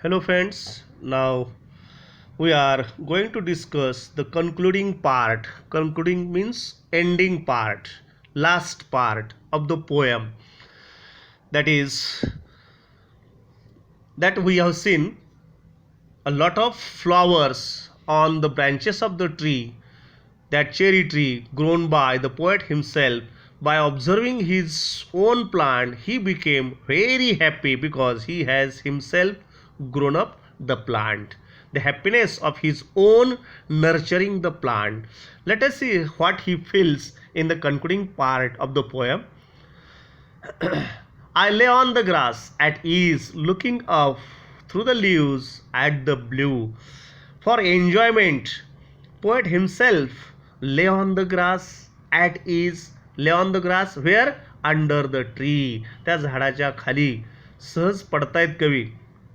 Hello friends, now we are going to discuss the concluding part. Concluding means ending part, last part of the poem. That is, that we have seen a lot of flowers on the branches of the tree, that cherry tree grown by the poet himself. By observing his own plant, he became very happy because he has himself grown up the plant. The happiness of his own nurturing the plant. Let us see what he feels in the concluding part of the poem. I lay on the grass at ease, looking up through the leaves at the blue. For enjoyment, poet himself lay on the grass at ease. Lay on the grass where? Under the tree. त्या झाडाच्या खाली सहज पडतायत कवी.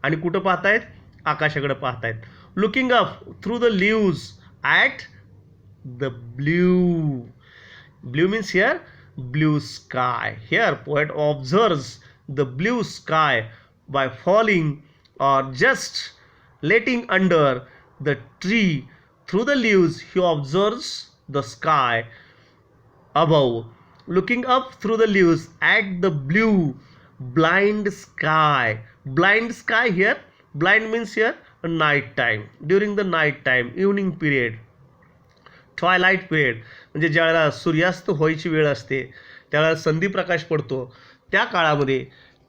आणि कुठं पाहतायत? आकाशाकडे पाहतायत. Looking up through the leaves at the blue. Blue means here blue sky. Here poet observes the blue sky by falling or just letting under the tree. Through the leaves he observes the sky above. Looking up through the leaves at the blue blind sky. Blind sky here. Blind means here night time. During the night time, evening period, twilight period म्हणजे ज्यावेळेला सूर्यास्त व्हायची वेळ असते त्यावेळेला संधिप्रकाश पडतो त्या काळामध्ये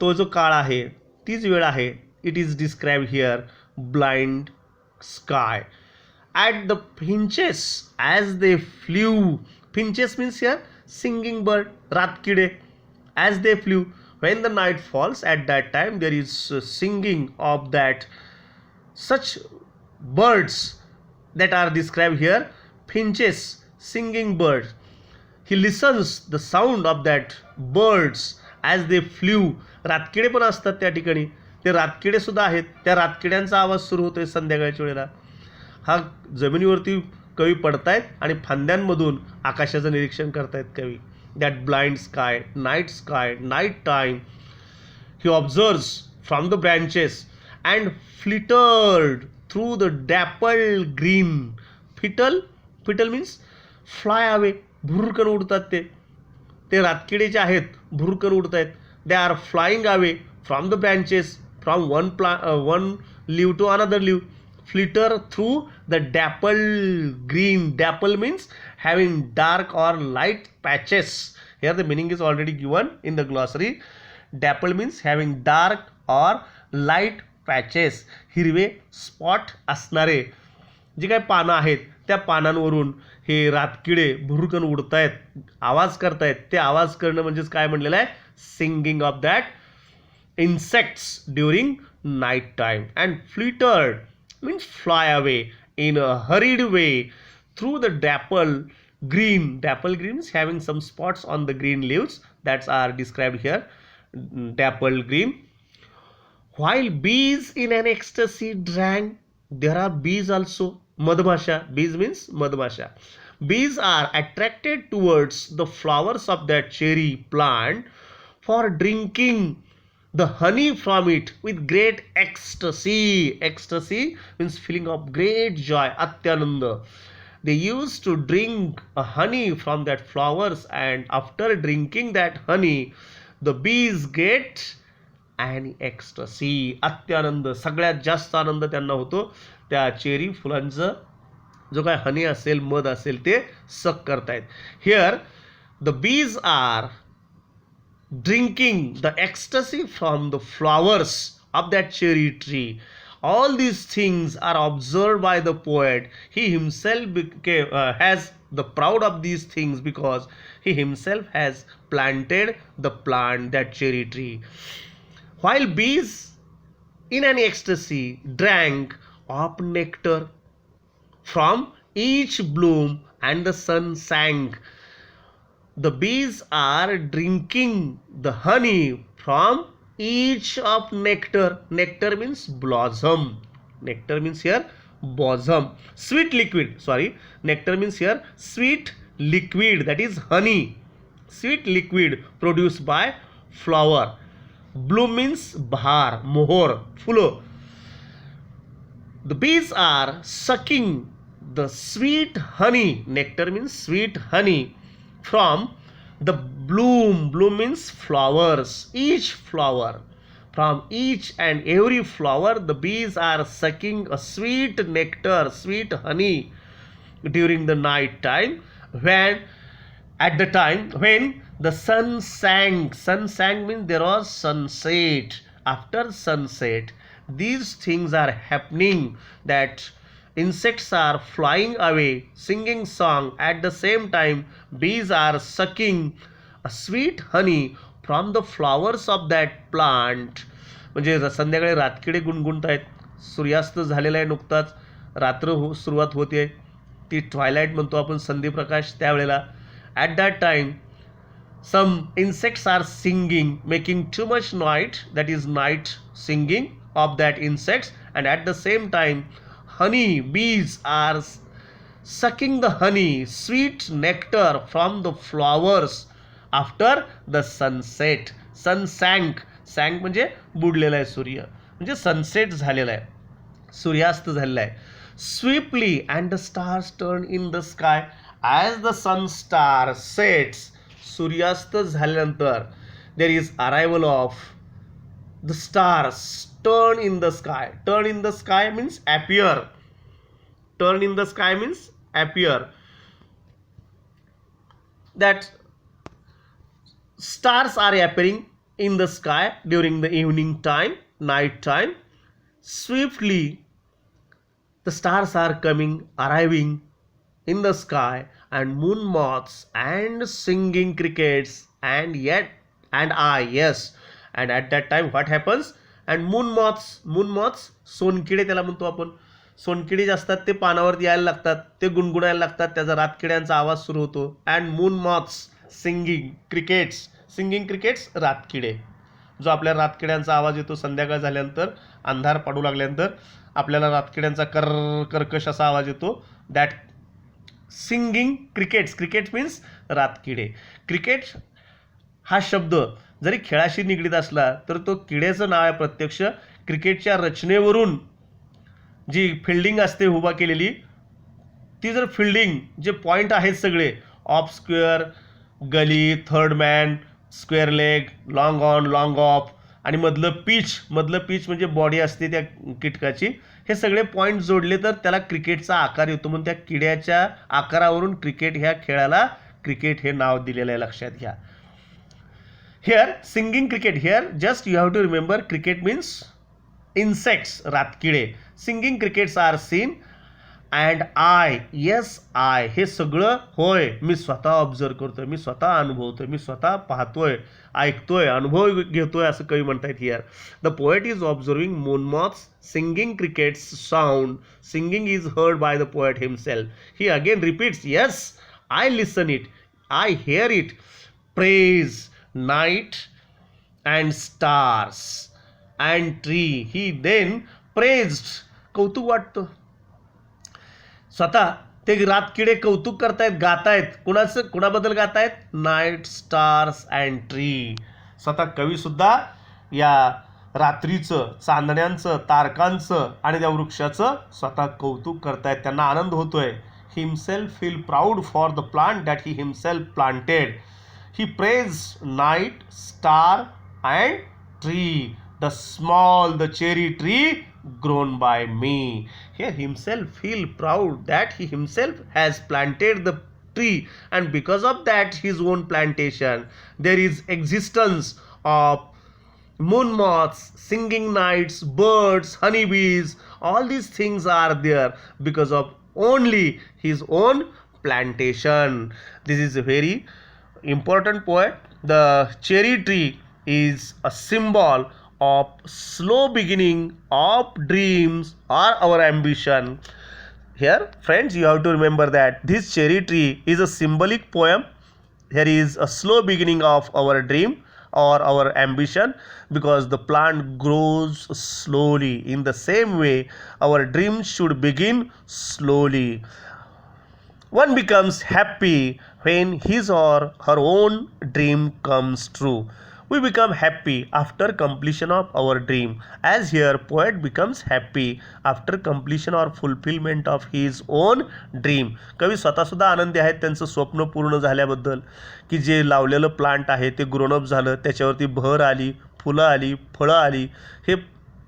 तो जो काळ आहे तीच वेळ आहे. It is describe here blind sky at the finches as they flew. Finches means here singing bird, रातकिडे. As they flew when the night falls, at that time there is singing of that such birds that are described here. Finches, singing birds. He listens the sound of that birds as they flew. रातकिडे पण असतात त्या ठिकाणी. ते रातकिडे सुद्धा आहेत. त्या रातकिड्यांचा आवाज सुरू होतोय संध्याकाळच्या वेळेला. हा जमिनीवरती कवी पडतायत आणि फांद्यांमधून आकाशाचं निरीक्षण करतायत कवी. That blind sky, night time. He observes from the branches and flittered through the dappled green. Flitter means fly away. भुरकन उडतात ते रातकिडे जे आहेत भुरकन उडत आहेत. They are flying away from the branches, from one leaf to another leaf. Flitter through the dapple green. Dapple means having dark or light patches. Here the meaning is already given in the glossary. Dapple means having dark or light patches. हिरवे spot असणारे जे काही पानं आहेत त्या पानांवरून हे रातकिडे भुरकन उडतायत, आवाज करतायत. ते आवाज करणं म्हणजेच काय म्हणलेलं आहे? Singing of that insects during night time. And flittered means fly away in a hurried way through the dapple green. Dapple green is having some spots on the green leaves that are described here. Dapple green. While bees in an ecstasy drank. There are bees also. Madhmasha. Bees means madhmasha. Bees are attracted towards the flowers of that cherry plant for drinking the honey from it with great ecstasy. Ecstasy means feeling of great joy, atyananda. They used to drink a honey from that flowers, and after drinking that honey the bees get an ecstasy. अत्यानंद, सगळ्यात जास्त आनंद त्यांना होतो त्या cherry फुलांचं जो काय हनी असेल, मध असेल ते सक करतायत. Here the bees are drinking the ecstasy from the flowers of that cherry tree. All these things are observed by the poet. He himself has the proud of these things because he himself has planted the plant, that cherry tree. While bees in an ecstasy drank of nectar from each bloom and the sun sank. The bees are drinking the honey from each of nectar. Nectar means blossom. Nectar means here bosom. Sweet liquid. Sorry. Nectar means here sweet liquid. That is honey. Sweet liquid produced by flower. Bloom means bahar, mohor, fulo. The bees are sucking the sweet honey. Nectar means sweet honey from the bloom. Bloom means flowers. Each flower. From each and every flower, the bees are sucking a sweet nectar, sweet honey during the night time, when at the time when the sun sank means there was sunset. After sunset, these things are happening, that insects are flying away singing song. At the same time, bees are sucking a sweet honey from the flowers of that plant. म्हणजे संध्याकाळी रातकिडे गुणगुणत आहेत, सूर्यास्त झालेला आहे नुकताच, सुरुवात होते, ती ट्वायलाईट म्हणतो आपण, संध्यप्रकाश. त्यावेळेला at that time some insects are singing, making too much noise, that is night singing of that insects. And at the same time, honey bees are sucking the honey, sweet nectar from the flowers after the sunset. Sun sank म्हणजे बुडलेला आहे सूर्य, म्हणजे sunset झालेला आहे, सूर्यास्त झालेला आहे. Swiftly and the stars turn in the sky as the sun star sets. सूर्यास्त झाल्यानंतर there is arrival of the stars. Turn in the sky. Turn in the sky means appear. Turn in the sky means appear. That stars are appearing in the sky during the evening time, night time. Swiftly the stars are coming, arriving in the sky, and moon moths and singing crickets, and yes, and at that time what happens, and moon moths सोनकिडे त्याला म्हणतो आपण, सोनकिडे जे असतात ते पानावरती यायला लागतात, ते गुणगुणायला लागतात, त्याचा रातकिड्यांचा आवाज सुरू होतो. And moon moths singing crickets रातकिडे, जो आपल्या रातकिड्यांचा आवाज येतो संध्याकाळ झाल्यानंतर, अंधार पडू लागल्यानंतर आपल्याला रातकिड्यांचा कर्कश असा आवाज येतो. दॅट सिंगिंग क्रिकेट्स मीन्स रातकिडे. क्रिकेट हा शब्द जरी खेळाशी निगडीत असला तर तो किड्याचं नाव आहे प्रत्यक्ष. क्रिकेटच्या रचनेवरून जी फिल्डिंग असते उभा केलेली, ती जर फिल्डिंग जे पॉईंट आहेत सगळे, ऑफ स्क्वेअर, गली, third man, square leg, long on, long of, आणि मधलं पिच म्हणजे बॉडी असते त्या कीटकाची, हे सगळे पॉईंट जोडले तर त्याला क्रिकेटचा आकार येतो. म्हणून त्या किड्याच्या आकारावरून क्रिकेट ह्या खेळाला क्रिकेट हे नाव दिलेलं आहे, लक्षात घ्या. Here singing cricket, here just you have to remember cricket means insects, रातकिडे. Singing crickets are seen and I, yes I, हे सगळं होय मी स्वतः ऑब्झर्व करतोय, मी स्वतः अनुभवतोय, मी स्वतः पाहतोय, ऐकतोय, अनुभव घेतोय असं कवी म्हणतायत. Here the poet is observing moon moths singing crickets sound. Singing is heard by the poet himself. He again repeats, yes I listen it, I hear it, praise night and stars and tree. He then praised, कौतुक वाटतं, स्वतः ते रातकिडे कौतुक करतायत, गातायत. कुणाबद्दल गातायत? Night, stars and tree. स्वतः कवीसुद्धा या रात्रीचं, चांदण्यांचं, तारकांचं आणि त्या वृक्षाचं स्वतः कौतुक करतायत, त्यांना आनंद होतोय. Himself feel proud for the plant that he himself planted. He praise night, star and tree, the small, the cherry tree grown by me. Here himself feel proud that he himself has planted the tree, and because of that his own plantation there is existence of moon moths, singing nights, birds, honeybees. All these things are there because of only his own plantation. This is a very important point. The cherry tree is a symbol of slow beginning of dreams or our ambition. Here friends, you have to remember that this cherry tree is a symbolic poem. Here is a slow beginning of our dream or our ambition, because the plant grows slowly. In the same way our dreams should begin slowly. One becomes happy when his or her own dream comes true. We become happy after completion of our dream. As here, poet becomes happy after completion or fulfillment of his own dream. कवी स्वतःसुद्धा आनंदी आहेत त्यांचं स्वप्न पूर्ण झाल्याबद्दल, की जे लावलेलं plant आहे ते ग्रोनअप झालं, त्याच्यावरती बहर आली, फुलं आली, फळं आली. हे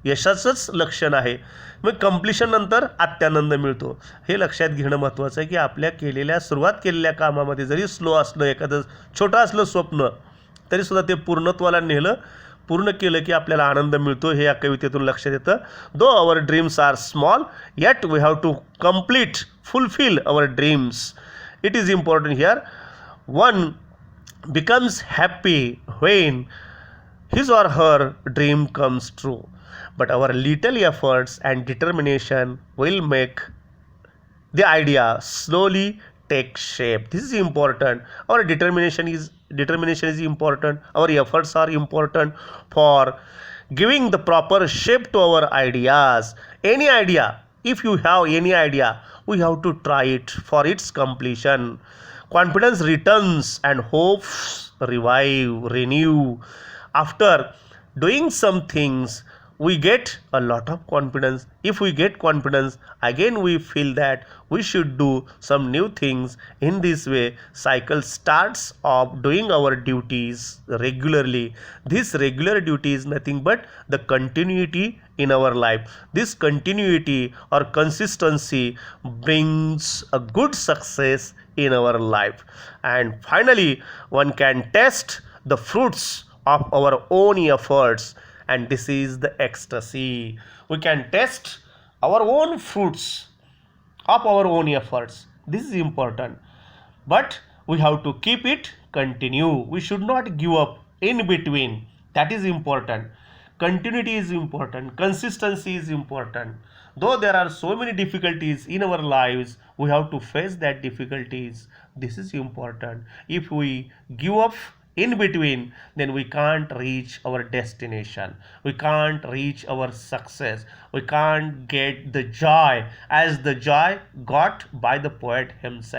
यशाचंच लक्षण आहे. मग कंप्लिशन नंतर अत्यानंद मिळतो. हे लक्षात घेणं महत्त्वाचं आहे, की आपल्या केलेल्या सुरुवात केलेल्या कामामध्ये जरी स्लो असलं, एखादं छोटं असलं स्वप्न, तरीसुद्धा ते पूर्णत्वाला नेलं, पूर्ण केलं की आपल्याला आनंद मिळतो. हे या कवितेतून लक्षात येतं. Though our dreams are small yet we have to complete fulfil our dreams. It is important here. One becomes happy when his or her dream comes true, but our little efforts and determination will make the idea slowly take shape. This is important. Our determination is important. Our efforts are important for giving the proper shape to our ideas. Any idea, if you have any idea, we have to try it for its completion. Confidence returns and hopes renew. After doing some things, we get a lot of confidence. If we get confidence, again we feel that we should do some new things. In this way, cycle starts of doing our duties regularly. This regular duty is nothing but the continuity in our life. This continuity or consistency brings a good success in our life. And finally, one can test the fruits of our own efforts, and this is the ecstasy. We can test our own fruits of our own efforts. This is important, but we have to keep it continue. We should not give up in between. That is important. Continuity is important. Consistency is important. Though there are so many difficulties in our lives, we have to face that difficulties. This is important. If we give up in between, then we can't reach our destination. We can't reach our success. We can't get the joy as the joy got by the poet himself.